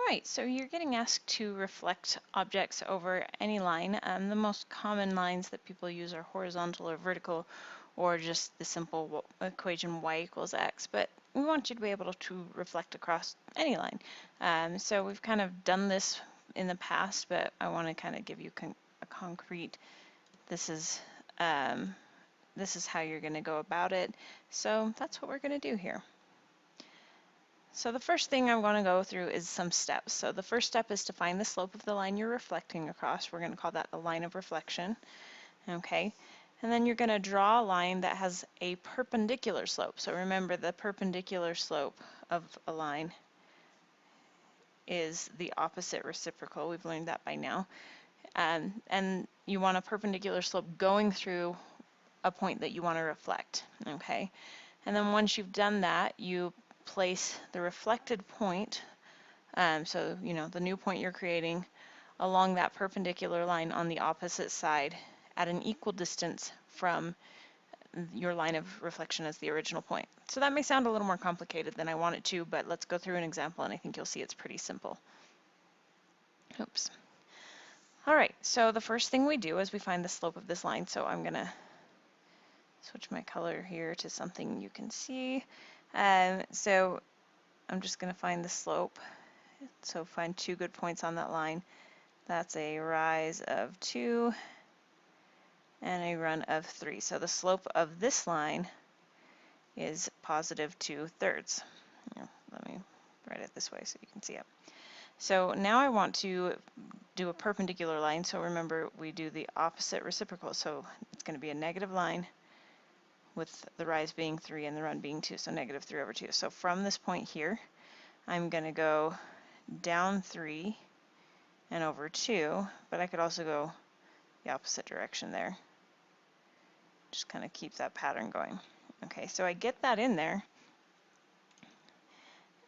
Right, so you're getting asked to reflect objects over any line. The most common lines that people use are horizontal or vertical, or just the simple equation y equals x, but we want you to be able to reflect across any line. So we've kind of done this in the past, but I want to kind of give you a concrete, this is how you're going to go about it. So that's what we're going to do here. So the first thing I'm going to go through is some steps. So the first step is to find the slope of the line you're reflecting across. We're going to call that the line of reflection. Okay. And then you're going to draw a line that has a perpendicular slope. So remember, the perpendicular slope of a line is the opposite reciprocal. We've learned that by now. And you want a perpendicular slope going through a point that you want to reflect. Okay. And then once you've done that, you place the reflected point, so the new point you're creating, along that perpendicular line on the opposite side at an equal distance from your line of reflection as the original point. So that may sound a little more complicated than I want it to, but let's go through an example and I think you'll see it's pretty simple. Oops. All right, so the first thing we do is we find the slope of this line. So I'm going to switch my color here to something you can see. So I'm just going to find the slope. So find 2 good points on that line. That's a rise of 2 and a run of 3. So the slope of this line is positive 2/3. Let me write it this way so you can see it. So now I want to do a perpendicular line. So remember, we do the opposite reciprocal. So it's going to be a negative line with the rise being 3 and the run being 2, so negative 3/2. So from this point here, I'm going to go down 3 and over 2, but I could also go the opposite direction there. Just kind of keep that pattern going. Okay, so I get that in there,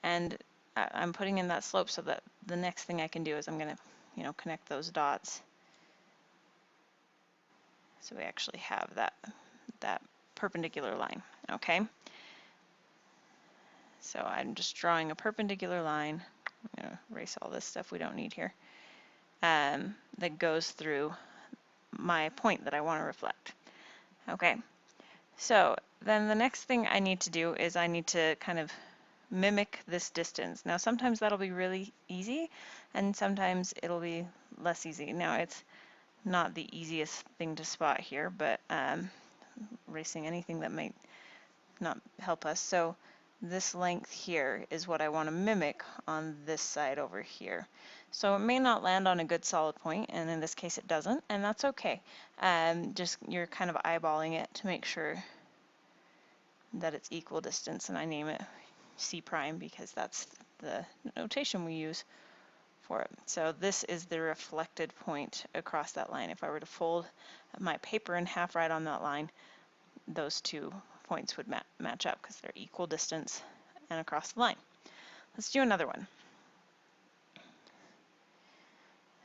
and I'm putting in that slope so that the next thing I can do is I'm going to, connect those dots. So we actually have that perpendicular line. Okay. So I'm just drawing a perpendicular line. I'm going to erase all this stuff we don't need here. That goes through my point that I want to reflect. Okay. So then the next thing I need to do is I need to kind of mimic this distance. Now sometimes that'll be really easy and sometimes it'll be less easy. Now it's not the easiest thing to spot here, but erasing anything that might not help us. So this length here is what I want to mimic on this side over here. So it may not land on a good solid point, and in this case it doesn't, and that's okay. Just you're kind of eyeballing it to make sure that it's equal distance, and I name it C prime because that's the notation we use for it. So this is the reflected point across that line. If I were to fold my paper in half right on that line, those 2 points would match up because they're equal distance and across the line. Let's do another one.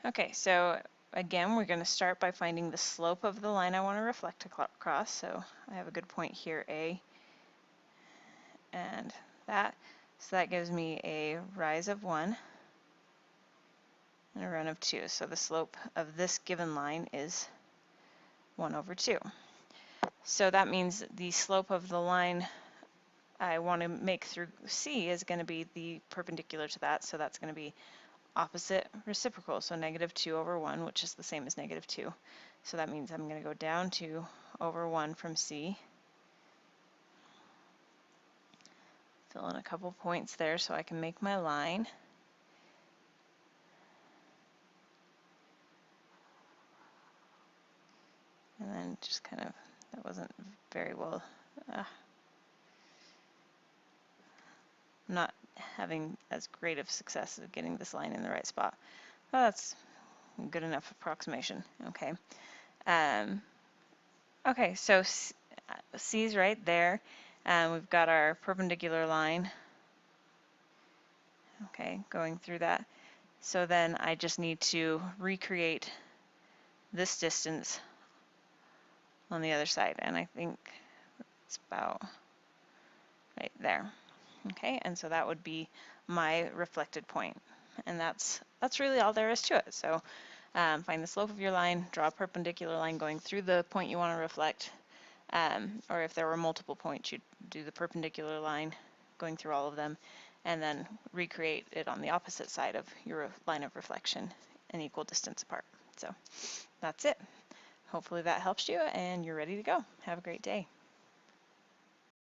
Okay, so again, we're going to start by finding the slope of the line I want to reflect across. So I have a good point here, A, and that. So that gives me a rise of 1 and a run of 2. So the slope of this given line is 1/2. So that means the slope of the line I want to make through C is going to be the perpendicular to that, so that's going to be opposite reciprocal, so -2/1, which is the same as -2. So that means I'm going to go down 2/1 from C. Fill in a couple points there so I can make my line. And then just kind of, that wasn't very well, not having as great of success of getting this line in the right spot. Well, that's a good enough approximation. Okay. Okay, so C's right there. We've got our perpendicular line. Okay, going through that. So then I just need to recreate this distance on the other side, and I think it's about right there. Okay, and so that would be my reflected point. And that's really all there is to it. So find the slope of your line, draw a perpendicular line going through the point you want to reflect, or if there were multiple points, you'd do the perpendicular line going through all of them, and then recreate it on the opposite side of your line of reflection an equal distance apart. So that's it. Hopefully that helps you and you're ready to go. Have a great day.